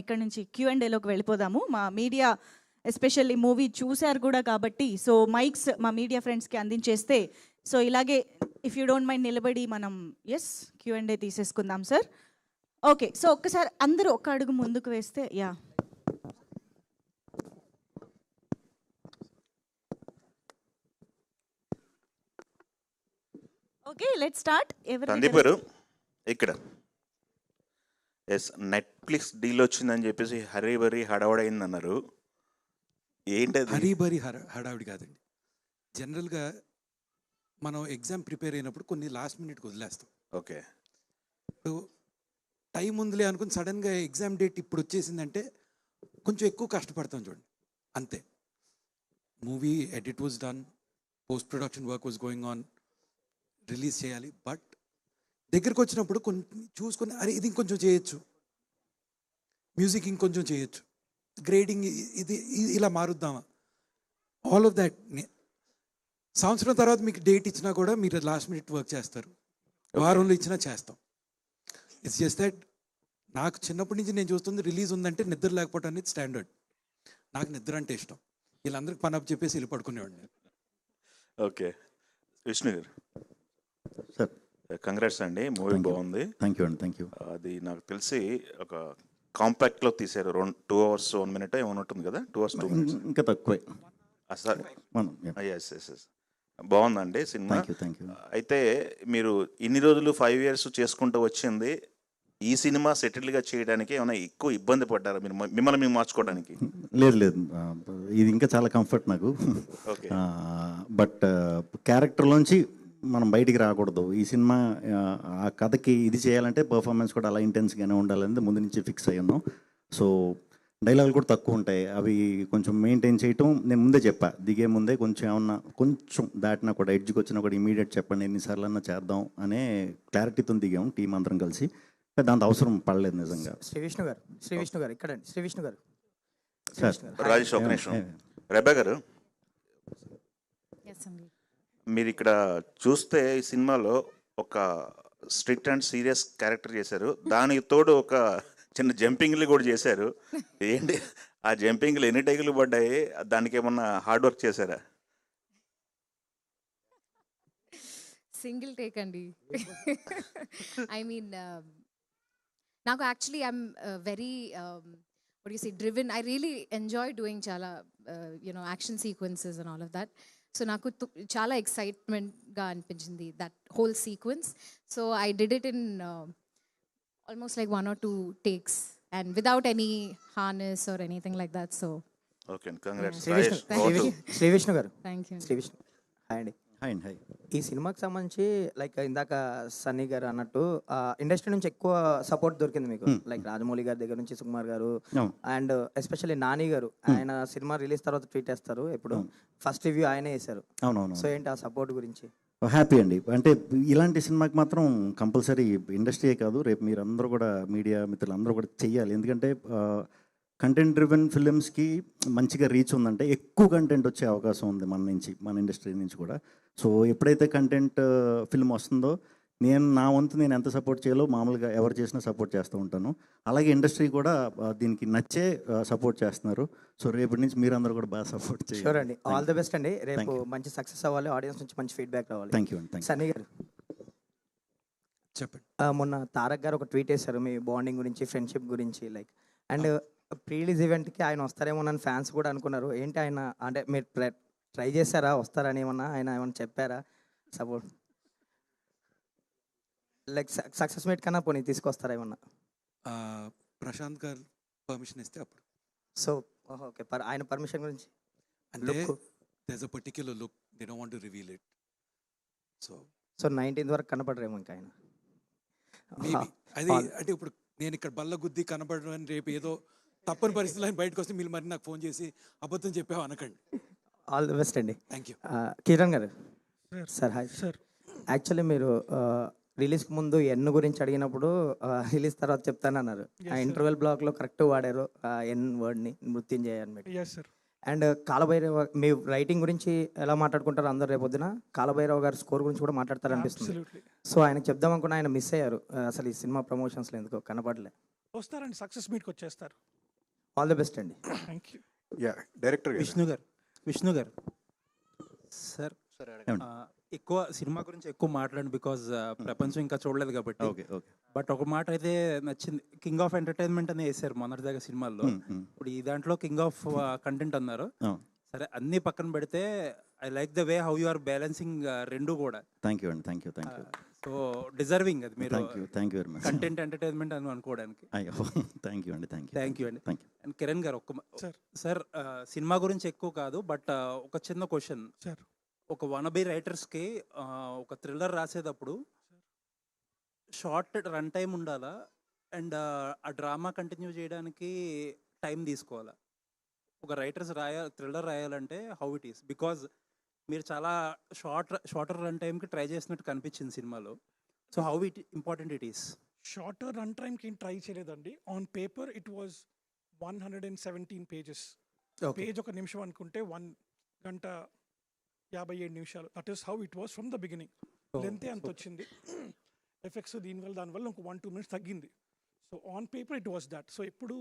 ఇక్కడ నుంచి Q&Aలోకి వెళ్ళిపోదాము. మా మీడియా ఎస్పెషల్లీ మూవీ చూశారు కూడా కాబట్టి సో మైక్స్ మా మీడియా ఫ్రెండ్స్కి అందించేస్తే సో ఇలాగే ఇఫ్ యూ డోంట్ మైండ్ నిలబడి మనం Q&A తీసేసుకుందాం సార్. ఓకే, సో ఒక్కసారి అందరూ ఒక్క అడుగు ముందుకు వేస్తే యా. Okay, let's start. తండ్రిపేరు ఇక్కడ నెట్ఫ్లిక్స్ డీల్ వచ్చిందని చెప్పేసి హరీబరీ హడావడైంది అన్నారు. ఏంటది? హరీబరీ హడావిడి కాదండి. జనరల్గా మనం ఎగ్జామ్ ప్రిపేర్ అయినప్పుడు కొన్ని లాస్ట్ మినిట్కి వదిలేస్తాం. ఓకే, ఇప్పుడు టైం ఉందిలే అనుకుని సడన్గా ఎగ్జామ్ డేట్ ఇప్పుడు వచ్చేసిందంటే కొంచెం ఎక్కువ కష్టపడతాం చూడండి, అంతే. Movie edit was done, post production work was going on, release చేయాలి. బట్ దగ్గరికి వచ్చినప్పుడు కొన్ని చూసుకొని అరే ఇది ఇంకొంచెం చేయొచ్చు, మ్యూజిక్ ఇంకొంచెం చేయొచ్చు, గ్రేడింగ్ ఇది ఇలా మారుద్దామా, ఆల్ ఆఫ్ దాట్. సంవత్సరం తర్వాత మీకు డేట్ ఇచ్చినా కూడా మీరు లాస్ట్ మినిట్ వర్క్ చేస్తారు, వారంలో ఇచ్చినా చేస్తాం. ఇట్స్ జస్ట్ దట్ నాకు చిన్నప్పటి నుంచి నేను చూస్తుంది రిలీజ్ ఉందంటే నిద్ర లేకపోవడం అనేది స్టాండర్డ్. నాకు నిద్ర అంటే ఇష్టం. వీళ్ళందరికీ పని అప్ చెప్పేసి వెళ్ళి పడుకునేవాడిని. ఓకే, విష్ణు గారు సార్ కంగ్రాట్స్ అండి, మూవీ బాగుంది. థ్యాంక్ యూ అండి, థ్యాంక్ యూ. అది నాకు తెలిసి ఒక కాంపాక్ట్లో తీశారు, 2 hours 1 minute ఏమైనా ఉంటుంది కదా, 2 hours 2 minutes ఇంకా తక్కువే. బాగుందండి సినిమా. Thank you. అయితే మీరు ఇన్ని రోజులు 5 years చేసుకుంటూ వచ్చింది, ఈ సినిమా సెటిల్గా చేయడానికి ఏమైనా ఎక్కువ ఇబ్బంది పడ్డారా మీరు, మిమ్మల్ని మేము మార్చుకోవడానికి? లేదు లేదు, ఇది ఇంకా చాలా కంఫర్ట్ నాకు. ఓకే, బట్ క్యారెక్టర్లోంచి మనం బయటికి రాకూడదు. ఈ సినిమా ఆ కథకి ఇది చేయాలంటే పర్ఫార్మెన్స్ కూడా అలా ఇంటెన్స్గానే ఉండాలని ముందు నుంచి ఫిక్స్ అయ్యి ఉన్నాం. సో డైలాగులు కూడా తక్కువ ఉంటాయి, అవి కొంచెం మెయింటైన్ చేయటం నేను ముందే చెప్పా. దిగే ముందే కొంచెం ఏమన్నా కొంచెం దాటినా కూడా ఎడ్జ్కి వచ్చినా కూడా ఇమీడియట్ చెప్పండి, ఎన్నిసార్లు అన్నా చేద్దాం అనే క్లారిటీతో దిగాం టీం అందరం కలిసి. దాంతో అవసరం పడలేదు నిజంగా. శ్రీ విష్ణు గారు ఇక్కడండి. శ్రీ విష్ణు గారు సార్, రాజేష్ ఒక నిమిషం. రెబ్బా గారు, మీరు ఇక్కడ చూస్తే ఈ సినిమాలో ఒక స్ట్రిక్ట్ అండ్ సీరియస్ క్యారెక్టర్ చేశారు, దానికి తోడు ఒక చిన్న జంపింగ్లు కూడా చేశారు. ఏంటి ఆ జంపింగ్లు ఎన్ని టైకులు పడ్డాయి, దానికి ఏమన్నా హార్డ్ వర్క్ చేశారా? సింగిల్ టేక్ అండి. ఐ మీన్ నాకు actually I'm very driven. I really enjoy doing చాలా action sequences and all of that. So నాకు చాలా ఎక్సైట్మెంట్గా అనిపించింది that whole sequence. So I did it in almost like 1 or 2 takes and without any harness or anything like that. So okay, congrats. Sree Vishnu గారు. thank you. Sree Vishnu hi అండి. Hi. ఈ సినిమాకి సంబంధించి like ఇందాక సన్నీ గారు అన్నట్టు ఇండస్ట్రీ నుంచి ఎక్కువ సపోర్ట్ దొరికింది మీకు. లైక్ రాజమౌళి గారి దగ్గర నుంచి సుకుమార్ గారు అండ్ ఎస్పెషల్లీ నాని గారు, ఆయన సినిమా రిలీజ్ తర్వాత ట్వీట్ చేస్తారు, ఎప్పుడు ఫస్ట్ రివ్యూ ఆయనే చేశారు. అవునవును. సో ఏంటి ఆ సపోర్ట్ గురించి? హ్యాపీ అండి. అంటే ఇలాంటి సినిమాకి మాత్రం కంపల్సరీ ఇండస్ట్రీయే కాదు, రేపు మీరు అందరూ కూడా మీడియా మిత్రులు అందరూ కూడా చెయ్యాలి. ఎందుకంటే కంటెంట్ డ్రివెన్ ఫిలిమ్స్కి మంచిగా రీచ్ ఉందంటే ఎక్కువ కంటెంట్ వచ్చే అవకాశం ఉంది మన నుంచి, మన ఇండస్ట్రీ నుంచి కూడా. సో ఎప్పుడైతే కంటెంట్ ఫిల్మ్ వస్తుందో నా వంతు నేను ఎంత సపోర్ట్ చేయాలో మామూలుగా ఎవరు చేసినా సపోర్ట్ చేస్తూ ఉంటాను. అలాగే ఇండస్ట్రీ కూడా దీనికి నచ్చే సపోర్ట్ చేస్తున్నారు. సో రేపటి నుంచి మీరందరూ కూడా బాగా సపోర్ట్ చేయాలి. షూర్ అండి, ఆల్ ది బెస్ట్ అండి. రేపు మంచి సక్సెస్ అవ్వాలి, ఆడియన్స్ నుంచి మంచి ఫీడ్బ్యాక్ రావాలి. థ్యాంక్ యూ అండి. సన్నీ గారు చెప్పండి. మొన్న తారక్ గారు ఒక ట్వీట్ చేశారు మీ బాండింగ్ గురించి, ఫ్రెండ్షిప్ గురించి. లైక్ అండ్ ప్రీ రిలీజ్ ఈవెంట్కి ఆయన వస్తారేమోనని ఫ్యాన్స్ కూడా అనుకున్నారు. ఏంటి ఆయన అంటే మీరు ట్రై చేశారా వస్తారని, ఏమన్నా ఆయన ఏమన్నా చెప్పారా సపోర్ట్? లైక్ సక్సెస్ మీట్ కన్నా పోనీ తీసుకొస్తారా ఏమన్నా? ప్రశాంత్ గారు పర్మిషన్ ఇస్తే అప్పుడు. సో ఓకే, ఆయన పర్మిషన్ గురించి అంటే there's a particular look, they don't want to reveal it. So 19th వరకు కనపడరేమో ఇంకా ఆయన. మేబీ అది అంటే ఇప్పుడు నేను ఇక్కడ బల్ల గుద్ది కనపడని రేపు ఏదో తప్పని పరిస్థితుల్లో ఆయన బయటకు వస్తే మీరు మరి నాకు ఫోన్ చేసి అబద్ధం చెప్పావు అనకండి. ఆల్ ది బెస్ట్ అండి. Thank you. కిరణ్ గారు సార్ హాయ్ సార్. యాక్చువల్లీ మీరు రిలీజ్కి ముందు ఎన్ గురించి అడిగినప్పుడు రిలీజ్ తర్వాత చెప్తానన్నారు. ఆ ఇంటర్వెల్ బ్లాక్లో కరెక్ట్ వాడారు ఎన్ వర్డ్ని, మృత్యుంజయ అని. అండ్ కాలభైరవ మీ రైటింగ్ గురించి ఎలా మాట్లాడుకుంటారు అందరు రేపొద్దున? కాలభైరవ గారి స్కోర్ గురించి కూడా మాట్లాడతారు అనిపిస్తుంది. సో ఆయనకు చెప్దాం అనుకున్నా, ఆయన మిస్ అయ్యారు. అసలు ఈ సినిమా ప్రమోషన్స్లో ఎందుకో కనపడలే. వస్తారండి, సక్సెస్ మీట్కి వచ్చేస్తారు. ఆల్ ది బెస్ట్ అండి. Thank you. Yeah director Vishnu గారు సార్, ఏమండి? ఎక్కువ సినిమా గురించి ఎక్కువ మాట్లాడండి, బికాజ్ ప్రపంచం ఇంకా చూడలేదు కాబట్టి. Okay okay. బట్ ఒక మాట అయితే నచ్చింది, కింగ్ ఆఫ్ ఎంటర్టైన్మెంట్ అని వేసారు మొన్నటిదాకా సినిమాల్లో. ఇప్పుడు ఈ దాంట్లో కింగ్ ఆఫ్ కంటెంట్ అన్నారు. సరే, అన్ని పక్కన పెడితే I like the way how you are balancing రెండు కూడా. థ్యాంక్ యూ అండి, థ్యాంక్ యూ. సో డిజర్వింగ్ అది మీరు. Thank you very much. Content entertainment అని అనుకోవడానికి. అయ్యో థ్యాంక్ యూ అండి, థ్యాంక్ యూ అండి. Thank you. అండ్ కిరణ్ గారు సార్, సినిమా గురించి ఎక్కువ కాదు, బట్ ఒక చిన్న క్వశ్చన్ సార్. ఒక వనబీ రైటర్స్కి ఒక థ్రిల్లర్ రాసేటప్పుడు షార్ట్ రన్ టైం ఉండాలా, అండ్ ఆ డ్రామా కంటిన్యూ చేయడానికి టైం తీసుకోవాలా? ఒక రైటర్స్ థ్రిల్లర్ రాయాలంటే హౌ ఇట్ ఈస్, బికాజ్ మీరు చాలా షార్టర్ రన్ టైంకి ట్రై చేసినట్టు కనిపించింది సినిమాలో. So how it important it is? Shorter run టైంకి ఏం ట్రై చేయలేదండి. On paper it was 117 pages. Page 1 నిమిషం అనుకుంటే 1 గంట 57 నిమిషాలు. That is how it was from the beginning. లెంతే అంత వచ్చింది. ఎఫెక్ట్స్ దానివల్ల ఇంకో 1-2 minutes తగ్గింది. So on paper it was that. So ఎప్పుడు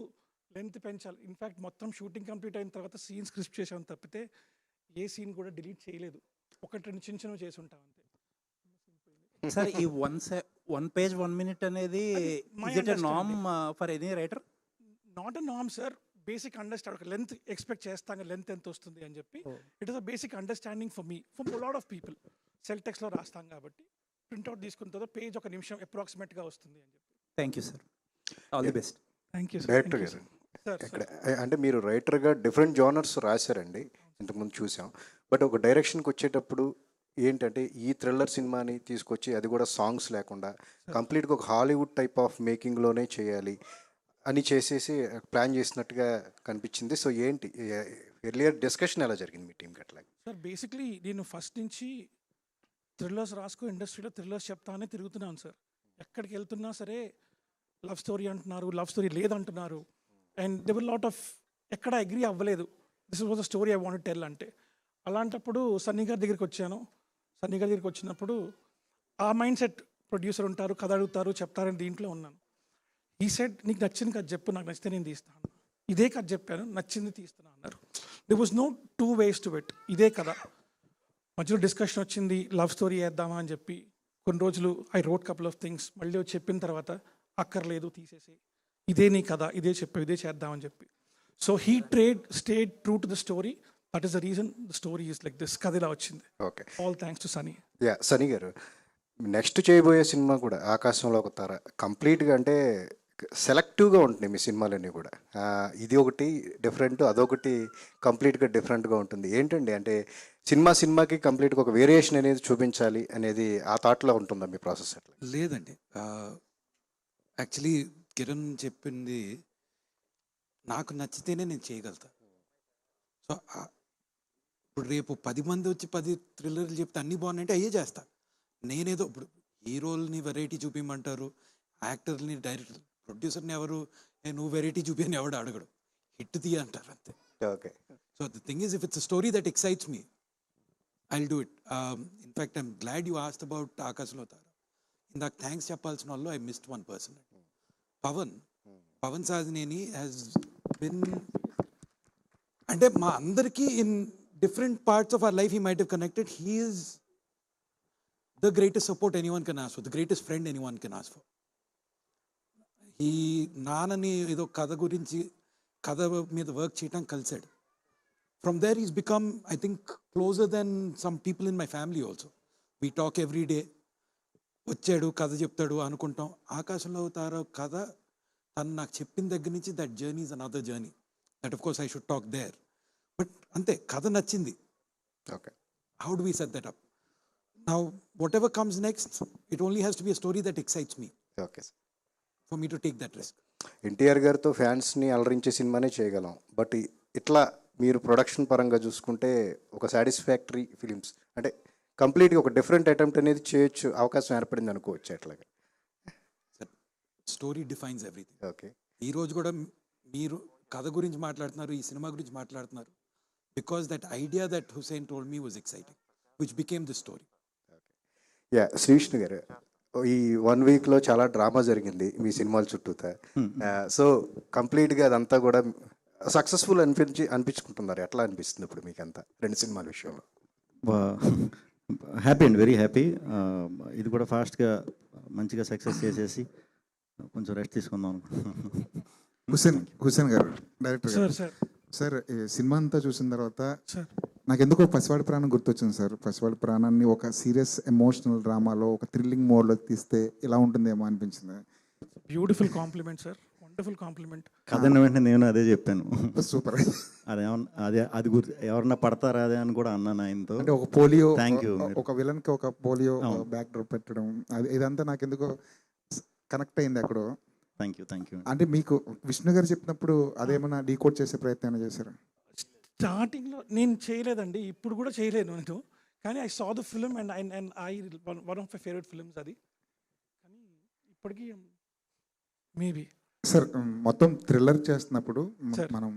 లెంత్ పెంచాలి. ఇన్ఫ్యాక్ట్ మొత్తం షూటింగ్ కంప్లీట్ అయిన తర్వాత సీన్ స్క్రిప్ట్ చేసాం తప్పితే ఏ సీన్ కూడా డిలీట్ చేయలేదు. 1-2 చిన్న చేసి ఉంటాం అంతే. సార్, ఈ 1 page 1 minute అనేది norm for any writer? Not a norm sir. Basic understand, length expect చేస్తాం, లెంత్ ఎంత వస్తుంది అని చెప్పి. It is a basic understanding for me, for lot of people. Cell టెక్స్ట్లో రాస్తాం కాబట్టి ప్రింట్అవుట్ తీసుకున్న తర్వాత పేజ్ 1 నిమిషం అప్రాక్సిమేట్గా వస్తుంది అని చెప్పి. Thank you sir, all the best. Thank you director గారు, ఇక్కడ అంటే మీరు రైటర్గా డిఫరెంట్ జానర్స్ రాశారండి, ఇంతకుముందు చూసాం. బట్ ఒక డైరెక్షన్కి వచ్చేటప్పుడు ఏంటంటే ఈ థ్రిల్లర్ సినిమాని తీసుకొచ్చి అది కూడా సాంగ్స్ లేకుండా కంప్లీట్గా ఒక హాలీవుడ్ టైప్ ఆఫ్ మేకింగ్లోనే చేయాలి అని చేసేసి ప్లాన్ చేసినట్టుగా కనిపించింది. సో ఏంటి ఎర్లియర్ డిస్కషన్ ఎలా జరిగింది మీ టీంకి అట్లా? సార్, బేసిక్లీ నేను ఫస్ట్ నుంచి థ్రిల్లర్స్ రాసుకో, ఇండస్ట్రీలో థ్రిల్లర్స్ చెప్తానే తిరుగుతున్నాను సార్. ఎక్కడికి వెళ్తున్నా సరే లవ్ స్టోరీ అంటున్నారు, లవ్ స్టోరీ లేదంటున్నారు. అండ్ దెవర్ లాట్ ఆఫ్ ఎక్కడ అగ్రీ అవ్వలేదు. This was a story I want tell అంటే. అలాంటప్పుడు సన్నీ గారి దగ్గరికి వచ్చాను. సన్నీ గారి దగ్గరికి వచ్చినప్పుడు ఆ మైండ్ సెట్, ప్రొడ్యూసర్ ఉంటారు, కథ అడుగుతారు, చెప్తారని దీంట్లో ఉన్నాను. ఈ సెట్ నీకు నచ్చింది కథ చెప్పు, నాకు నచ్చితే నేను తీస్తాను. ఇదే కథ చెప్పాను, నచ్చింది తీస్తున్నా అన్నారు. There was no 2 ways to it. ఇదే కదా. మధ్యలో డిస్కషన్ వచ్చింది, లవ్ స్టోరీ వేద్దామా అని చెప్పి. కొన్ని రోజులు I wrote couple of things. మళ్ళీ చెప్పిన తర్వాత అక్కర్లేదు, తీసేసి ఇదే నీ కదా, ఇదే చెప్పావు, ఇదే చేద్దామని చెప్పి. So he stayed true to the story. That is the reason the story is like this. కథ ఇలా వచ్చింది. Okay, all thanks to Sunny. Yeah, Sunny గారు, నెక్స్ట్ చేయబోయే సినిమా కూడా ఆకాశంలో ఒక తార కంప్లీట్గా అంటే సెలెక్టివ్గా ఉంటుంది మీ సినిమాలన్నీ కూడా. ఇది ఒకటి డిఫరెంట్, అదొకటి కంప్లీట్గా డిఫరెంట్గా ఉంటుంది. ఏంటండి అంటే సినిమాకి కంప్లీట్గా ఒక వేరియేషన్ అనేది చూపించాలి అనేది ఆ థాట్లో ఉంటుందా మీ ప్రాసెస్? అట్లా లేదండి. యాక్చువల్లీ కిరణ్ చెప్పింది నాకు నచ్చితేనే నేను చేయగలుగుతా. సో ఇప్పుడు రేపు 10 మంది వచ్చి 10 థ్రిల్లర్లు చెప్తే అన్నీ బాగున్నాయంటే అయ్యే చేస్తా. నేనేదో ఇప్పుడు హీరోల్ని వెరైటీ చూపించమంటారు, యాక్టర్ని, డైరెక్టర్, ప్రొడ్యూసర్ని ఎవరు నువ్వు వెరైటీ చూపి అని ఎవడు అడగడు, హిట్ తీయ అంటారు అంతే. Okay. So the thing is, if it's a story that excites me, I'll do it. In fact I'm glad you asked about ఆకాశంలో తార. ఇందాక థ్యాంక్స్ చెప్పాల్సిన వాళ్ళు I missed one person. Pavan Sadineni has been, అంటే మా అందరికీ in different parts of our life he might have connected. He is the greatest support anyone can ask for, the greatest friend anyone can ask for. ఈ నాన్నని ఏదో కథ గురించి, కథ మీద వర్క్ చేయటం కలిసాడు. From there is become, I think, closer then some people in my family also. We talk every day. వచ్చాడు, కథ చెప్తాడు అనుకుంటాం. ఆకాశంలో తార కథ తను నాకు చెప్పిన దగ్గర నుంచి that journey is another journey. That of course I should talk there. But అంతే, కథ నచ్చింది. Okay, how do we set that up? Now whatever comes next, it only has to be a story that excites me okay for me to take that risk. NTR గారితో ఫ్యాన్స్ని అలరించే సినిమానే చేయగలం. But ఇట్లా మీరు ప్రొడక్షన్ పరంగా చూసుకుంటే ఒక సాటిస్ఫాక్టరీ ఫిలిమ్స్ అంటే కంప్లీట్గా ఒక డిఫరెంట్ అటెంప్ట్ అనేది చేయొచ్చు, అవకాశం ఏర్పడింది అనుకోవచ్చు అట్లాగా. Story defines everything. ఓకే, ఈరోజు కూడా మీరు కథ గురించి మాట్లాడుతున్నారు, ఈ సినిమా గురించి మాట్లాడుతున్నారు, because that idea that Hussain told me was exciting, which became the story. Yeah, Sree Vishnu గారు, ఈ 1 వీక్లో చాలా డ్రామా జరిగింది మీ సినిమాల చుట్టూతా. సో కంప్లీట్గా అదంతా కూడా సక్సెస్ఫుల్ అనిపించుకుంటున్నారు. ఎట్లా అనిపిస్తుంది ఇప్పుడు మీకు అంతా 2 సినిమాల విషయంలో? హ్యాపీ అండి, వెరీ హ్యాపీ. ఇది కూడా ఫాస్ట్గా మంచిగా సక్సెస్ చేసేసి కొంచెం రెస్ట్ తీసుకుందాం హుసేన్ గారు, డైరెక్టర్ గారు. సార్, ఈ సినిమా అంతా చూసిన తర్వాత నాకు ఎందుకో పసివాడి ప్రాణం గుర్తొచ్చింది సార్. పసివాడి ప్రాణాన్ని ఒక సీరియస్ ఎమోషనల్ డ్రామాలో ఒక థ్రిల్లింగ్ మోడ్లో తీస్తే ఎలా ఉంటుందేమో అనిపించింది. Beautiful compliment sir, wonderful compliment. కథన్న వెంటనే నేను అదే చెప్పాను. సూపర్. అది గుర్తు ఎవరన్నా పడతారా అదే అని కూడా అన్నాను ఆయనతో. అంటే ఒక పోలియో, థ్యాంక్ యూ, ఒక విలన్కి ఒక పోలియో బ్యాక్ డ్రాప్ పెట్టడం, ఇదంతా నాకు ఎందుకో కనెక్ట్ అయింది ఎక్కడో. Thank you. అంటే మీకు విష్ణు గారు చెప్పినప్పుడు అదేమన్నా డీకోడ్ చేసే ప్రయత్నం చేశారు? స్టార్టింగ్లో నేను చేయలేదండి, ఇప్పుడు కూడా చేయలేను నేను. కానీ I saw the film and I one of my favourite films అది. కానీ ఇప్పటికీ మేబీ సార్, మొత్తం థ్రిల్లర్ చేస్తున్నప్పుడు మనం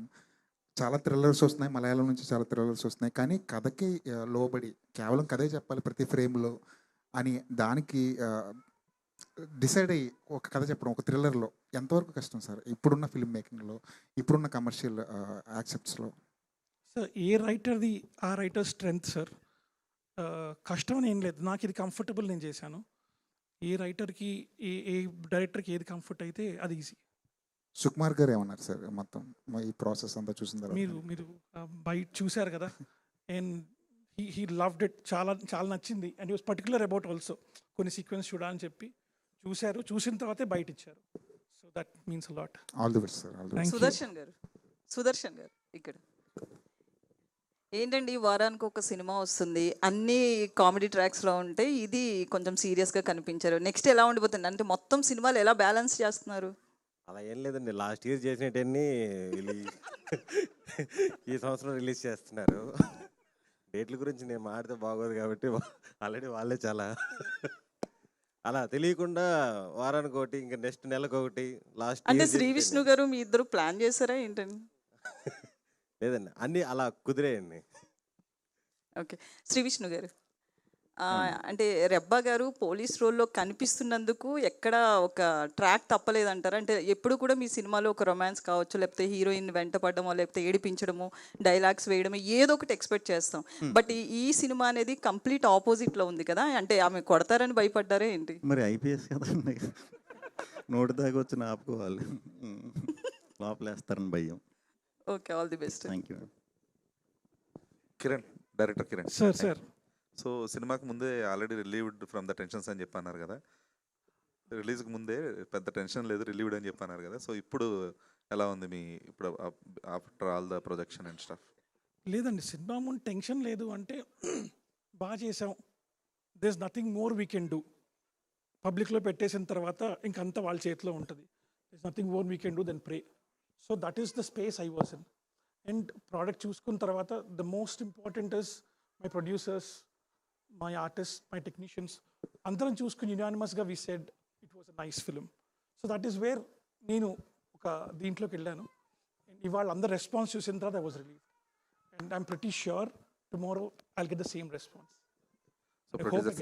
చాలా థ్రిల్లర్స్ వస్తున్నాయి, మలయాళం నుంచి చాలా థ్రిల్లర్స్ వస్తున్నాయి. కానీ కథకి లోబడి కేవలం కథే చెప్పాలి ప్రతి ఫ్రేమ్లో అని దానికి డిసైడ్ అయ్యి ఒక కథ చెప్పడం ఒక థ్రిల్లర్లో ఎంతవరకు కష్టం సార్ ఇప్పుడున్న ఫిల్మ్ మేకింగ్లో, ఇప్పుడున్న కమర్షియల్ యాక్సెప్ట్స్లో? సార్, ఏ రైటర్ది ఆ రైటర్ స్ట్రెంగ్త్ సార్. కష్టం అని ఏం లేదు, నాకు ఇది కంఫర్టబుల్ నేను చేశాను. ఏ రైటర్కి ఏ డైరెక్టర్కి ఏది కంఫర్ట్ అయితే అది ఈజీ. సుకుమార్ గారు ఏమన్నారు సార్ మొత్తం ఈ ప్రాసెస్ అంతా చూసిన తర్వాత? మీరు బయట చూశారు కదా, అండ్ హీ లవ్డ్ ఇట్, చాలా నచ్చింది. And he was particular about also కొన్ని సీక్వెన్స్ చూడాలని చెప్పి చూశారు, చూసిన తర్వాతే బయట ఇచ్చారు. So that means a lot. All the best sir. Sudarshan గారు ఇక్కడ ఏంటండి, వారానికి ఒక సినిమా వస్తుంది, అన్ని కామెడీ ట్రాక్స్లో ఉంటాయి, ఇది కొంచెం సీరియస్గా కనిపించారు. నెక్స్ట్ ఎలా ఉండిపోతుంది అంటే మొత్తం సినిమాలు ఎలా బ్యాలెన్స్ చేస్తున్నారు? అలా ఏం లేదండి, లాస్ట్ ఇయర్ చేసినట్టన్నీ ఈ సంవత్సరం రిలీజ్ చేస్తున్నారు. డేట్ల గురించి నేను మాడితే బాగోదు కాబట్టి ఆల్రెడీ వాళ్ళే చాలా అలా తెలియకుండా వారానికి ఒకటి, ఇంకా నెక్స్ట్ నెలకు ఒకటి. లాస్ట్ అంటే శ్రీ విష్ణు గారు మీ ఇద్దరు ప్లాన్ చేశారా ఏంటండి? లేదండి, అన్నీ అలా కుదిరేయండి. ఓకే, శ్రీ విష్ణు గారు, అంటే రెబ్బా గారు పోలీస్ రోల్లో కనిపిస్తున్నందుకు ఎక్కడ ఒక ట్రాక్ తప్పలేదంటారా? అంటే ఎప్పుడు కూడా మీ సినిమాలో ఒక రొమాన్స్ కావచ్చు, లేకపోతే హీరోయిన్ వెంటపడమో, లేకపోతే ఏడిపించడము, డైలాగ్స్ వేయడము, ఏదో ఒకటి ఎక్స్పెక్ట్ చేస్తాం. బట్ ఈ సినిమా అనేది కంప్లీట్ ఆపోజిట్లో ఉంది కదా, అంటే ఆమె కొడతారని భయపడ్డారే ఏంటి? మరి ఐపీఎస్ కదండి, నోటి దాకా వచ్చి ఆపుకోవాలి, లోపలేస్తారని భయం. Okay, all the best. Thank you. Kiran, director Kiran sir. So సినిమాకి ముందే already relieved from the tensions అని చెప్పన్నారు కదా, రిలీజ్కి ముందే పెద్ద టెన్షన్ లేదు, రిలీవ్డ్ అని చెప్పన్నారు కదా. సో ఇప్పుడు ఎలా ఉంది మీ ఇప్పుడు after all the projection and stuff? లేదండి, సినిమా ముందు టెన్షన్ లేదు, అంటే బాగా చేసాం, there is nothing more we can do. పబ్లిక్లో పెట్టేసిన తర్వాత ఇంకంతా వాళ్ళ చేతిలో ఉంటుంది. There is nothing more we can do than pray. So that is the space I was in. And product చూసుకున్న తర్వాత the most important is my producers, my artist, my technicians, అందరం చూసుకుని యునానిమస్గా we said it was a nice film. So that is where నేను ఒక దీంట్లోకి వెళ్ళాను. ఇవాళ అందరు రెస్పాన్స్ చూసిన తర్వాత I was relieve. And I'm pretty sure tomorrow I'll get the same response. So producer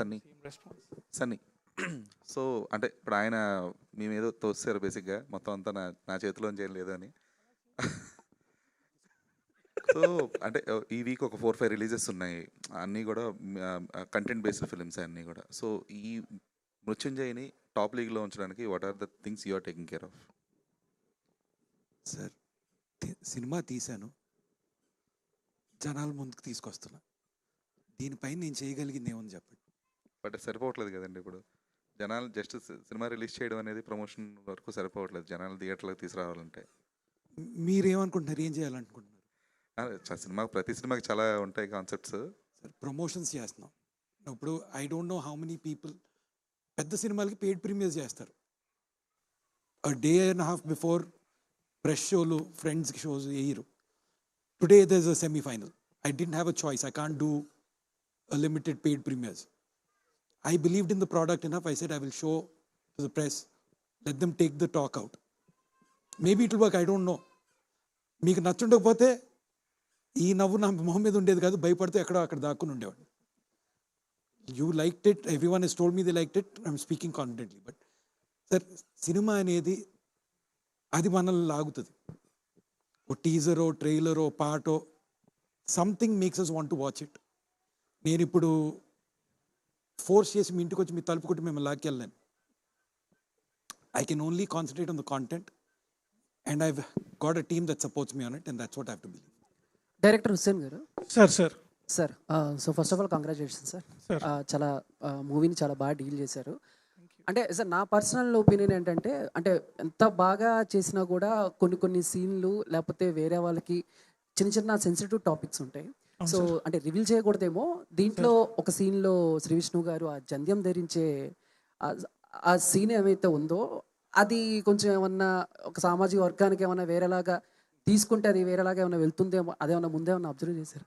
Sunny, so అంటే ఇప్పుడు ఆయన మేమేదో తోస్తారు బేసిక్గా, మొత్తం అంతా నా చేతిలో చేయలేదు అని. సో అంటే ఈ వీక్ ఒక 4-5 రిలీజెస్ ఉన్నాయి, అన్నీ కూడా కంటెంట్ బేస్డ్ ఫిలిమ్స్ అన్నీ కూడా. సో ఈ మృత్యుంజయ్ని టాప్ లీగ్లో ఉంచడానికి what are the things you are taking care of? Sir, సినిమా తీశాను, జనాల ముందుకు తీసుకొస్తున్నా, దీనిపైన నేను చేయగలిగింది ఏమని చెప్పండి. బట్ సరిపోవట్లేదు కదండి, ఇప్పుడు జనాలు జస్ట్ సినిమా రిలీజ్ చేయడం అనేది ప్రమోషన్ వరకు సరిపోవట్లేదు, జనాలు థియేటర్లకు తీసుకురావాలంటే. మీరేమనుకుంటున్నారు, ఏం చేయాలనుకుంటున్నారు? సినిమా ప్రతి సినిమాకి చాలా ఉంటాయి కాన్సెప్ట్స్. సార్, ప్రమోషన్స్ చేస్తున్నాం ఇప్పుడు. I don't know how many people పెద్ద సినిమాలకి పెయిడ్ ప్రీమియర్స్ చేస్తారు. Day and half before press షోలు, ఫ్రెండ్స్కి షోస్ వేయరు. Today there is a semifinal. I don't have a choice. I can't do a limited paid premieres. I believed in the product enough. I said I will show to the press, let them take the talk out. Maybe it will work, I don't know. మీకు నచ్చుండకపోతే ఈ నవ్వు నా మొహం మీద ఉండేది కాదు, భయపడితే ఎక్కడో అక్కడ దాక్కుని ఉండేవాడు. You liked it, everyone he's told me they liked it, I'm speaking confidently. But sir, cinema అనేది అది మనల్ని లాగుతుంది. ఓ టీజరో, ట్రైలరో, పాటో, something makes us want to watch it. నేను ఇప్పుడు ఫోర్స్ చేసి మీ ఇంటికి వచ్చి మీ తలుపు కొట్టి మేము లాక్కెళ్ళాను. I can only concentrate on the content, and I've got a team that supports me on it, and that's what I have to believe. Director Hussain గారు. Sir so first of all congratulation sir. చాలా మూవీని చాలా బాగా deal చేశారు. అంటే sir నా personal opinion ఏంటంటే, అంటే ఎంత బాగా చేసినా కూడా కొన్ని సీన్లు లేకపోతే వేరే వాళ్ళకి చిన్న చిన్న సెన్సిటివ్ టాపిక్స్ ఉంటాయి. సో అంటే రివీల్ చేయకూడదేమో, దీంట్లో ఒక సీన్లో శ్రీ విష్ణు గారు ఆ జంధ్యం ధరించే ఆ సీన్ ఏమైతే ఉందో అది కొంచెం ఏమన్నా ఒక సామాజిక వర్గానికి ఏమన్నా వేరేలాగా తీసుకుంటే అది వేరేలాగా ఏమైనా వెళ్తుందేమో, అదేమన్నా ముందేమన్నా అబ్జర్వ్ చేశారు?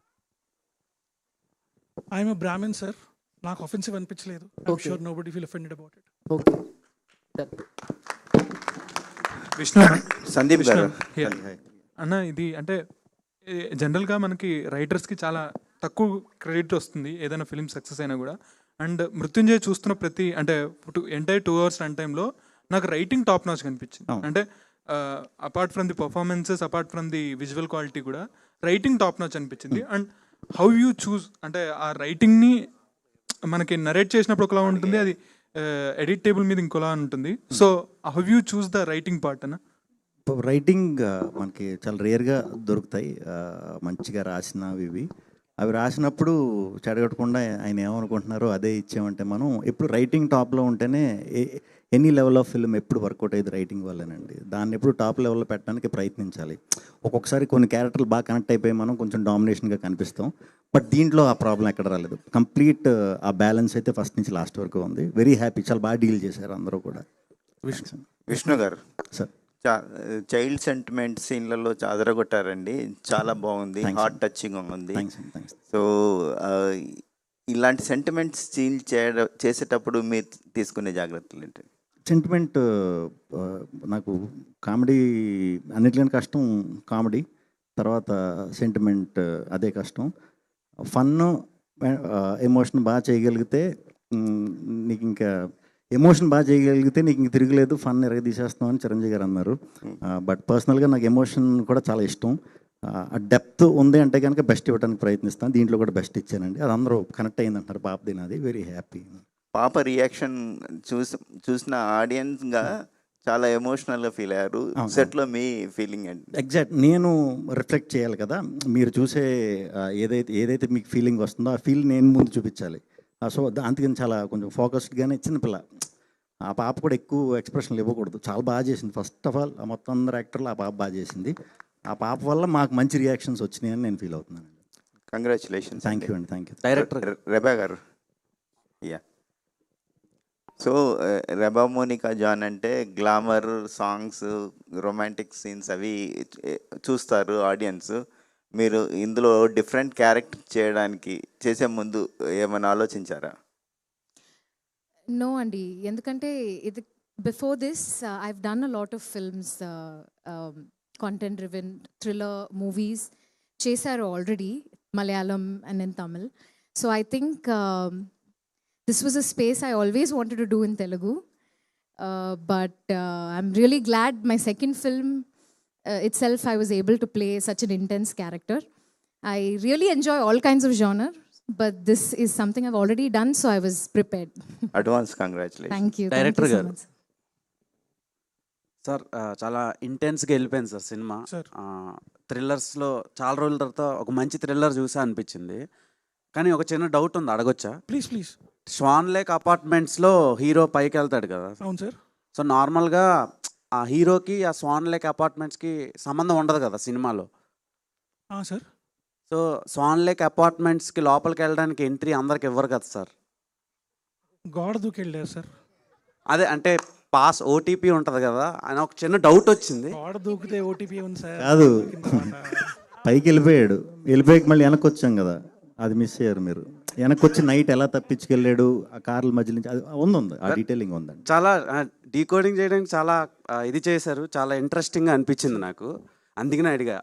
ఐఎమ్ ఎ బ్రాహ్మణ్ సార్, నాకు ఆఫెన్సివ్ అనిపించలేదు. I'm sure nobody feel offended about it. Okay. Vishnu Sandeep గారు అన్న, ఇది అంటే జనరల్గా మనకి రైటర్స్కి చాలా తక్కువ క్రెడిట్ వస్తుంది ఏదైనా ఫిలిం సక్సెస్ అయినా కూడా. అండ్ మృత్యుంజయ్ చూస్తున్న ప్రతి అంటే ఎంటైర్ 2 hours రన్ టైంలో నాకు రైటింగ్ టాప్ నాచ్ కనిపించింది. అంటే apart from the performances, apart from the visual quality కూడా రైటింగ్ టాప్ నాచ్ అనిపించింది. అండ్ హౌ యూ చూస్ అంటే ఆ రైటింగ్ని మనకి నరేట్ చేసినప్పుడు ఒకలా ఉంటుంది, అది ఎడిట్ టేబుల్ మీద ఇంకోలా ఉంటుంది. So how you choose the writing part అన్న? రైటింగ్ మనకి చాలా రేర్గా దొరుకుతాయి మంచిగా రాసినవి ఇవి. అవి రాసినప్పుడు చెడగొట్టకుండా ఆయన ఏమనుకుంటున్నారో అదే ఇచ్చామంటే మనం ఎప్పుడు రైటింగ్ టాప్లో ఉంటేనే ఎనీ లెవెల్ ఆఫ్ ఫిల్మ్ ఎప్పుడు వర్కౌట్ అయ్యేది రైటింగ్ వల్లేనండి. దాన్ని ఎప్పుడు టాప్ లెవెల్లో పెట్టడానికి ప్రయత్నించాలి. ఒక్కొక్కసారి కొన్ని క్యారెక్టర్లు బాగా కనెక్ట్ అయిపోయి మనం కొంచెం డామినేషన్గా కనిపిస్తాం. బట్ దీంట్లో ఆ ప్రాబ్లం ఎక్కడ రాలేదు. కంప్లీట్ ఆ బ్యాలెన్స్ అయితే ఫస్ట్ నుంచి లాస్ట్ వరకు ఉంది. వెరీ హ్యాపీ, చాలా బాగా డీల్ చేశారు అందరూ కూడా. విష్ణు గారు సార్, చైల్డ్ సెంటిమెంట్ సీన్లలో అదరగొట్టారండి, చాలా బాగుంది, హార్ట్ టచింగ్ ఉంది. సో ఇలాంటి సెంటిమెంట్స్ సీన్ చేసేటప్పుడు మీరు తీసుకునే జాగ్రత్తలు ఏంటి? సెంటిమెంట్ నాకు కామెడీ అన్నిటికన్నా కష్టం కామెడీ, తర్వాత సెంటిమెంట్ అదే కష్టం. ఫన్ ఎమోషన్ బాగా చేయగలిగితే నీకు ఇంకా ఎమోషన్ బాగా చేయగలిగితే నీకు ఇంక తిరగలేదు, ఫన్ ఎరగదీసేస్తాం అని చిరంజీవి గారు అన్నారు. బట్ పర్సనల్గా నాకు ఎమోషన్ కూడా చాలా ఇష్టం. ఆ డెప్త్ ఉంది అంటే కనుక బెస్ట్ ఇవ్వడానికి ప్రయత్నిస్తాను. దీంట్లో కూడా బెస్ట్ ఇచ్చానండి. అది అందరూ కనెక్ట్ అయిందంటారు పాపది, నాది. Very happy. పాప రియాక్షన్ చూసిన ఆడియన్స్గా చాలా ఎమోషనల్గా ఫీల్ అయ్యారు. సెట్లో మీ ఫీలింగ్ అండి? ఎగ్జాక్ట్ నేను రిఫ్లెక్ట్ చేయాలి కదా, మీరు చూసే ఏదైతే మీకు ఫీలింగ్ వస్తుందో ఆ ఫీల్ నేను ముందు చూపించాలి. సో అందుకని చాలా కొంచెం ఫోకస్డ్గానే, చిన్నపిల్ల ఆ పాప కూడా ఎక్కువ ఎక్స్ప్రెషన్లు ఇవ్వకూడదు. చాలా బాగా చేసింది. ఫస్ట్ ఆఫ్ ఆల్ మొత్తం అందరు యాక్టర్లు ఆ పాప బాగా చేసింది. ఆ పాప వల్ల మాకు మంచి రియాక్షన్స్ వచ్చినాయని నేను ఫీల్ అవుతున్నాను. కంగ్రాచులేషన్స్. థ్యాంక్ యూ అండి. Thank you. డైరెక్టర్ రెబా గారు. యా, సో రెబా మోనికా జాన్ అంటే గ్లామర్ సాంగ్స్, రొమాంటిక్ సీన్స్ అవి చూస్తారు ఆడియన్స్. మీరు ఇందులో డిఫరెంట్ క్యారెక్టర్ చేసే ముందు ఏమైనా ఆలోచించారా? నో అండి, ఎందుకంటే ఇది before this I've done a lot of films, content driven thriller movies చేశారు already, Malayalam and in Tamil. So I think this was a space I always wanted to do in Telugu, but I'm really glad my second film itself I was able to play such an intense character. I really enjoy all kinds of genre, but this is something I've already done, so I was prepared. Advance congratulations. Thank you. Director Thank you so much. Sir, చాలా ఇంటెన్స్గా వెళ్ళిపోయింది sir cinema. థ్రిల్లర్స్లో చాలా రోజుల తర్వాత ఒక మంచి thriller చూసా అనిపించింది. కానీ ఒక చిన్న డౌట్ ఉంది, అడగొచ్చా? ప్లీజ్. స్వాన్ లేక్ అపార్ట్మెంట్స్లో హీరో పైకి వెళ్తాడు కదా. అవును సార్. సో నార్మల్గా ఆ హీరోకి ఆ స్వాన్ లేక్ అపార్ట్మెంట్స్కి సంబంధం ఉండదు కదా సినిమాలో. సార్. సో స్వాన్ లేక్ అపార్ట్మెంట్స్కి లోపలికి వెళ్ళడానికి ఎంట్రీ అందరికి ఇవ్వరు కదా సార్. గోడ దూకి వెళ్ళారు సార్. అదే అంటే పాస్ ఓటీపీ ఉంటుంది కదా అని ఒక చిన్న డౌట్ వచ్చింది. గోడ దూకితే ఓటీపీ ఉంది సార్. కాదు, పైకి వెళ్ళిపోయాడు, వెళ్ళిపోయాక మళ్ళీ వెనక్కి వచ్చాం కదా, అది మిస్ అయ్యారు మీరు. వెనక్కి వచ్చి నైట్ ఎలా తప్పించుకెళ్ళాడు ఆ కార్ల మధ్య నుంచి, అది ఉంది, ఆ డీటెయిలింగ్ ఉందండి. చాలా డీకోడింగ్ చేయడానికి చాలా ఇది చేశారు, చాలా ఇంట్రెస్టింగ్గా అనిపించింది నాకు. అందుకనే అడిగా.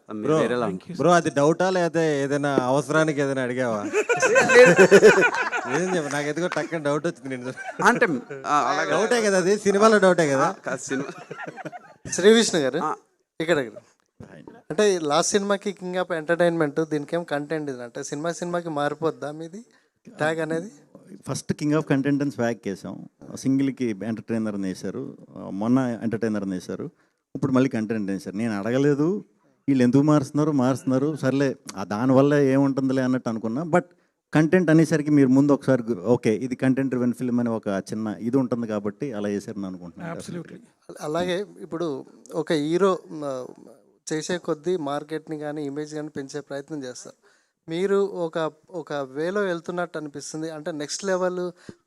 బ్రో, అది డౌటా లేదా ఏదైనా అవసరానికి ఏదైనా అడిగావా? నిజం చెప్పు, నాకు ఎందుకో టక్కన డౌట్ వచ్చింది. నేను అంటే అలాగే డౌటే కదా, అది సినిమాలో డౌటే కదా. సినిమా శ్రీ విష్ణు గారు ఇక్కడ అంటే లాస్ట్ సినిమాకి కింగ్ ఆఫ్ ఎంటర్టైన్మెంట్, దీనికేం కంటెంట్ ఇది అంటే సినిమాకి మారిపోద్దా మీది ట్యాగ్ అనేది? ఫస్ట్ కింగ్ ఆఫ్ కంటెంటెన్స్ బ్యాక్ వేసాం, సింగిల్కి ఎంటర్టైనర్ అని వేశారు, మొన్న ఎంటర్టైనర్ అని వేశారు, ఇప్పుడు మళ్ళీ కంటెంట్ వేశారు. నేను అడగలేదు వీళ్ళు ఎందుకు మారుస్తున్నారు, సర్లే దానివల్ల ఏముంటుందిలే అన్నట్టు అనుకున్నా. బట్ కంటెంట్ అనేసరికి మీరు ముందు ఒకసారి ఓకే ఇది కంటెంట్ డ్రివెన్ ఫిల్మ్ అని ఒక చిన్న ఇది ఉంటుంది కాబట్టి అలా చేశారని అనుకుంటున్నాను. అలాగే ఇప్పుడు ఒక హీరో చేసే కొద్దీ మార్కెట్ని కానీ ఇమేజ్ కానీ పెంచే ప్రయత్నం చేస్తారు. మీరు ఒక వేలో వెళ్తున్నట్టు అనిపిస్తుంది. అంటే నెక్స్ట్ లెవెల్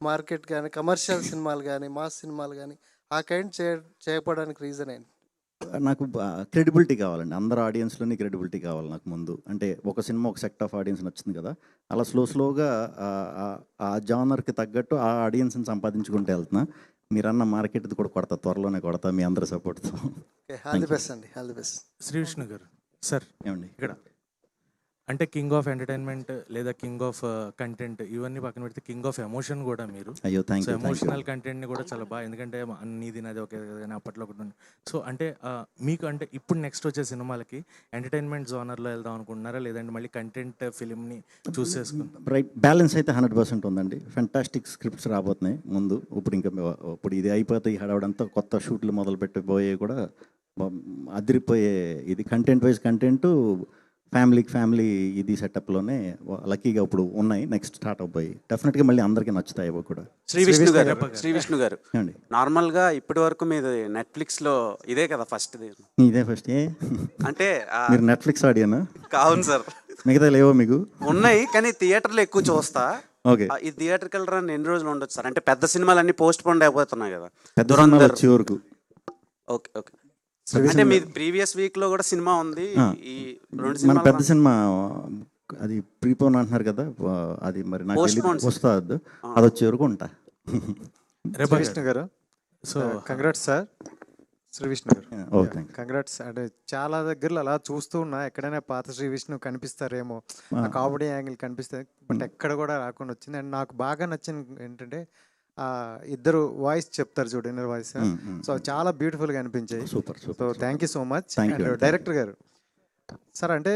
మార్కెట్ కానీ కమర్షియల్ సినిమాలు కానీ మాస్ సినిమాలు కానీ ఆ కైండ్ చేయకపోవడానికి రీజన్ ఏంటి? నాకు క్రెడిబిలిటీ కావాలండి, అందరు ఆడియన్స్లోని క్రెడిబిలిటీ కావాలి నాకు ముందు. అంటే ఒక సినిమా ఒక సెక్ట్ ఆఫ్ ఆడియన్స్ నచ్చింది కదా, అలా స్లోగా ఆ జానర్కి తగ్గట్టు ఆ ఆడియన్స్ని సంపాదించుకుంటూ వెళ్తున్నా. మీరన్న మార్కెట్ కూడా కొడతా, త్వరలోనే కొడతా మీ అందరి సపోర్ట్తో. ఆల్ ది బెస్ట్ అండి, all the best. Sree Vishnu గారు సార్ ఏమండి ఇక్కడ అంటే కింగ్ ఆఫ్ ఎంటర్టైన్మెంట్ లేదా కింగ్ ఆఫ్ కంటెంట్ ఇవన్నీ పక్కన పెడితే కింగ్ ఆఫ్ ఎమోషన్ కూడా మీరు. అయ్యో థ్యాంక్ యూ. ఎమోషనల్ కంటెంట్ని కూడా చాలా బాగా, ఎందుకంటే నీది నాది ఒకే కానీ అప్పట్లో ఒకటి ఉంది. సో అంటే మీకు అంటే ఇప్పుడు నెక్స్ట్ వచ్చే సినిమాలకి ఎంటర్టైన్మెంట్ జోనర్లో వెళ్దాం అనుకుంటున్నారా, లేదంటే మళ్ళీ కంటెంట్ ఫిలింని చూస్ చేసుకుంటాం? రైట్, బ్యాలెన్స్ అయితే 100% ఉందండి. ఫెంటాస్టిక్ స్క్రిప్ట్స్ రాబోతున్నాయి ముందు. ఇప్పుడు ఇది అయిపోతే ఈ హడావడంతా కొత్త షూట్లు మొదలు పెట్టబోయే కూడా అదిరిపోయే ఇది కంటెంట్ వైజ్ కంటెంట్ ఫ్యామిలీ ఇది సెటప్లోనే లక్కీగా ఇప్పుడు ఉన్నాయి. నెక్స్ట్ స్టార్ట్ అయిపోయి డెఫినెట్గా మళ్ళీ అందరికీ నచ్చుతాయి అవి కూడా. శ్రీ విష్ణు గారు నార్మల్గా ఇప్పటి వరకు మీది నెట్ఫ్లిక్స్లో ఇదే కదా ఫస్ట్? ఇదే ఫస్ట్. అంటే మీరు నెట్ఫ్లిక్స్ ఆడియనా? అవును సార్. మిగతా లేవో మీకు? ఉన్నాయి కానీ థియేటర్లో ఎక్కువ చూస్తా. ఓకే, ఈ థియేటర్కి రన్ ఎన్ని రోజులు ఉండొచ్చు సార్? అంటే పెద్ద సినిమాలు అన్ని పోస్ట్ పోన్ అయిపోతున్నాయి కదా. పెద్ద సినిమాలు వచ్చే వరకు. Okay okay. అంటే మీ ప్రీవియస్ వీక్ లో కూడా సినిమా ఉంది. ఈ రెండు మన పెద్ద సినిమా అది ప్రీపోన్ అంటున్నారు కదా, అది మరి నాకు వస్తుంది, అది వచ్చే వరకు ఉంటా. శ్రీ విష్ణు గారు, so congrats sir. Sree Vishnu గారు కంగ్రాట్స్. అంటే చాలా దగ్గరలో అలా చూస్తూ ఉన్నా, ఎక్కడైనా పాత శ్రీ విష్ణు కనిపిస్తారేమో, ఆ కామెడీ యాంగిల్ కనిపిస్తుంది, బట్ ఎక్కడ కూడా రాకుండా వచ్చింది. అండ్ నాకు బాగా నచ్చింది ఏంటంటే ఇద్దరు వాయిస్ చెప్తారు చూడు, ఇన్నర్ వాయిస్, సో చాలా బ్యూటిఫుల్గా అనిపించాయి. Super. So thank you so much. And director గారు సార్, అంటే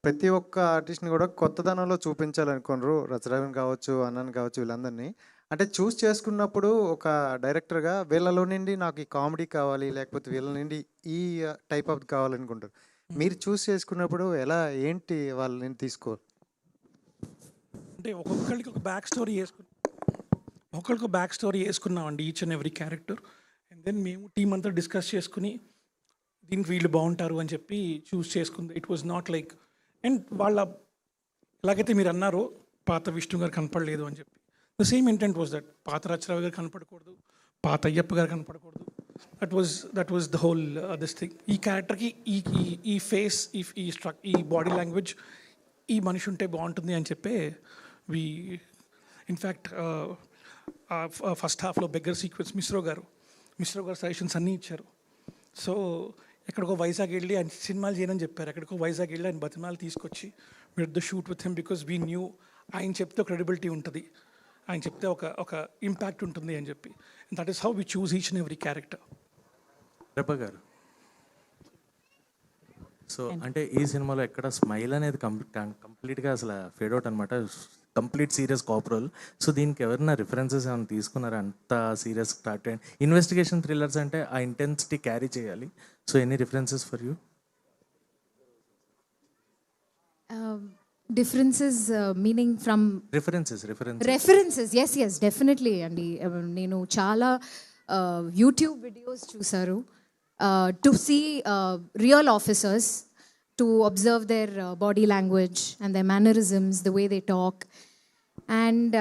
ప్రతి ఒక్క ఆర్టిస్ట్ని కూడా కొత్తదనంలో చూపించాలనుకున్నారు, రచరవన్ కావచ్చు, అన్నన్ కావచ్చు, వీళ్ళందరినీ. అంటే చూస్ చేసుకున్నప్పుడు ఒక డైరెక్టర్గా వీళ్ళలో నుండి నాకు ఈ కామెడీ కావాలి, లేకపోతే వీళ్ళ నుండి ఈ టైప్ ఆఫ్ కావాలనుకుంటారు. మీరు చూస్ చేసుకున్నప్పుడు ఎలా ఏంటి వాళ్ళని తీసుకోవాలి? అంటే ఒక్కొక్కరికి ఒక బ్యాక్ స్టోరీ వేసుకున్నామండి, each and every character. And then మేము టీం అంతా డిస్కస్ చేసుకుని దీనికి వీళ్ళు బాగుంటారు అని చెప్పి చూస్ చేసుకుంది. It was not like, and వాళ్ళ ఎలాగైతే మీరు అన్నారో పాత విష్ణు గారు కనపడలేదు అని చెప్పి, the same intent was that పాత రచరావు గారు కనపడకూడదు, పాత అయ్యప్ప గారు కనపడకూడదు. That was the whole this thing. ఈ క్యారెక్టర్కి ఈ ఫేస్, ఈ బాడీ లాంగ్వేజ్, ఈ మనిషి ఉంటే బాగుంటుంది అని చెప్పే వి ఇన్ఫ్యాక్ట్ ఫస్ట్ హాఫ్లో బెగ్గర్ సీక్వెన్స్ మిశ్రో గారు సజెషన్స్ అన్నీ ఇచ్చారు. సో ఎక్కడికో వైజాగ్ వెళ్ళి ఆయన సినిమాలు చేయనని చెప్పారు, ఎక్కడికో వైజాగ్ వెళ్ళి ఆయన బతిమాలు తీసుకొచ్చి with the shoot with him, because we knew ఆయన చెప్తే క్రెడిబిలిటీ ఉంటుంది, ఆయన చెప్తే ఒక ఇంపాక్ట్ ఉంటుంది అని చెప్పి. That is how we choose each and every character. Reba గారు, సో అంటే ఈ సినిమాలో ఎక్కడ స్మైల్ అనేది కంప్లీట్గా అసలు ఫేడ్ అవుట్ అనమాట, కంప్లీట్ సీరియస్ కాపరల్. సో దీనికి ఎవరైనా రిఫరెన్సెస్ ఏమైనా తీసుకున్నారా? అంత serious start and investigation thrillers అంటే ఆ ఇంటెన్సిటీ క్యారీ చేయాలి. So any references for you? Differences meaning from references yes definitely అండి. నేను చాలా యూట్యూబ్ వీడియోస్ చూసారు to see real officers, to observe their body language and their mannerisms, the way they talk. And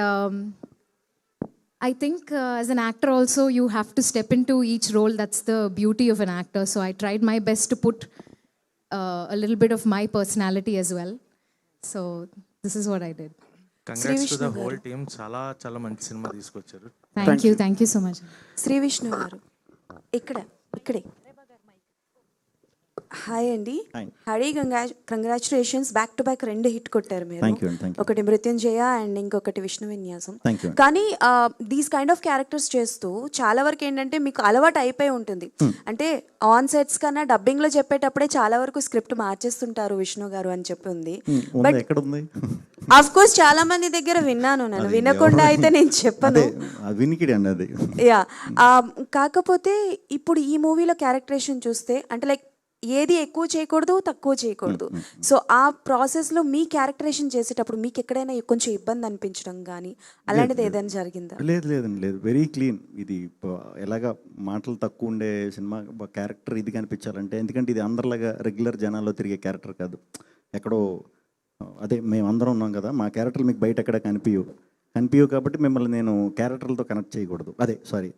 I think as an actor also, you have to step into each role. That's the beauty of an actor. So I tried my best to put a little bit of my personality as well. So this is what I did. Congrats to the whole team. Chala manchi cinema తీసుకొచ్చారు. Thank you so much. Sree Vishnu గారు ఇక్కడే hi అండి. Hi. Hari congratulations, back to back 2 hit కొట్టారు మీరు. Thank you అండి, thank you. ఒకటి మృత్యుంజయ and ఇంకొకటి విష్ణు విన్యాసం. Thank you. కానీ దీస్ కైండ్ ఆఫ్ క్యారెక్టర్స్ చేస్తూ చాలా వరకు ఏంటంటే మీకు అలవాటు అయిపోయి ఉంటుంది. అంటే ఆన్ సెట్స్ కన్నా డబ్బింగ్ లో చెప్పేటప్పుడే చాలా వరకు స్క్రిప్ట్ మార్చేస్తుంటారు విష్ణు గారు అని చెప్పి ఉంది. బట్ ఎక్కడ ఉంది? ఆఫ్ కోర్స్ చాలా మంది దగ్గర విన్నాను నేను, వినకుండా అయితే నేను చెప్పను. వినికిడి అండి అది. యా, కాకపోతే ఇప్పుడు ఈ మూవీలో క్యారెక్టరేషన్ చూస్తే అంటే లైక్ ఏది ఎక్కువ చేయకూడదు, తక్కువ చేయకూడదు. సో ఆ ప్రాసెస్లో మీ క్యారెక్టరేషన్ చేసేటప్పుడు మీకు ఎక్కడైనా కొంచెం ఇబ్బంది అనిపించడం కానీ అలాంటిది ఏదైనా జరిగిందా? లేదండి, లేదు. Very clean. ఇది ఎలాగా మాటలు తక్కువ ఉండే సినిమా క్యారెక్టర్ ఇది కనిపించాలంటే, ఎందుకంటే ఇది అందరిలాగా రెగ్యులర్ జనాల్లో తిరిగే క్యారెక్టర్ కాదు. ఎక్కడో అదే మేమందరం ఉన్నాం కదా, మా క్యారెక్టర్లు మీకు బయట ఎక్కడ కనిపించవు కాబట్టి మిమ్మల్ని నేను క్యారెక్టర్లతో కనెక్ట్ చేయకూడదు. అదే సారీ,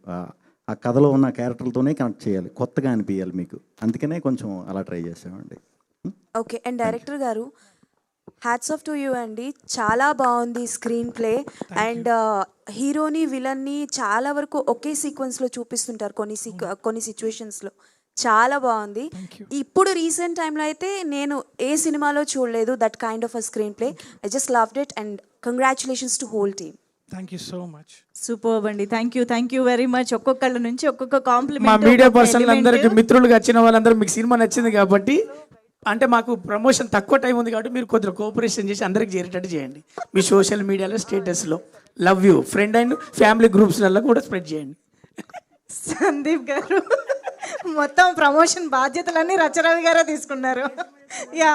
ఆ కథలో ఉన్న క్యారెక్టర్లతోనే కనెక్ట్ చేయాలి, కొత్తగా అనిపించాలి మీకు. అందుకనే కొంచెం అలా ట్రై చేసామండి. ఓకే. అండ్ డైరెక్టర్ గారు, హ్యాట్స్ ఆఫ్ టు యూ అండి. చాలా బాగుంది స్క్రీన్ ప్లే. అండ్ హీరోని విలన్ని చాలా వరకు ఒకే సీక్వెన్స్లో చూపిస్తుంటారు కొన్ని సిచ్యువేషన్స్లో. చాలా బాగుంది. ఇప్పుడు రీసెంట్ టైంలో అయితే నేను ఏ సినిమాలో చూడలేదు that kind of a screenplay. I just loved it and congratulations to whole team. Thank you so much. Super అండి. Thank you very much. ఒక్కొక్కళ్ళ నుంచి ఒక్కొక్క మా కాంప్లిమెంట్. మీడియా పర్సన్లు అందరికి మిత్రులుగా వచ్చిన వాళ్ళందరూ మీకు సినిమా నచ్చింది కాబట్టి, అంటే మాకు ప్రమోషన్ తక్కువ టైం ఉంది కాబట్టి మీరు కొద్దిగా కోఆపరేషన్ చేసి అందరికి చేరేటట్టు చేయండి. మీ సోషల్ మీడియాలో స్టేటస్లో love you friend and family గ్రూప్స్లలో కూడా స్ప్రెడ్ చేయండి. సందీప్ గారు మొత్తం ప్రమోషన్ బాధ్యతలన్నీ రచరవి గారే తీసుకున్నారు. యా.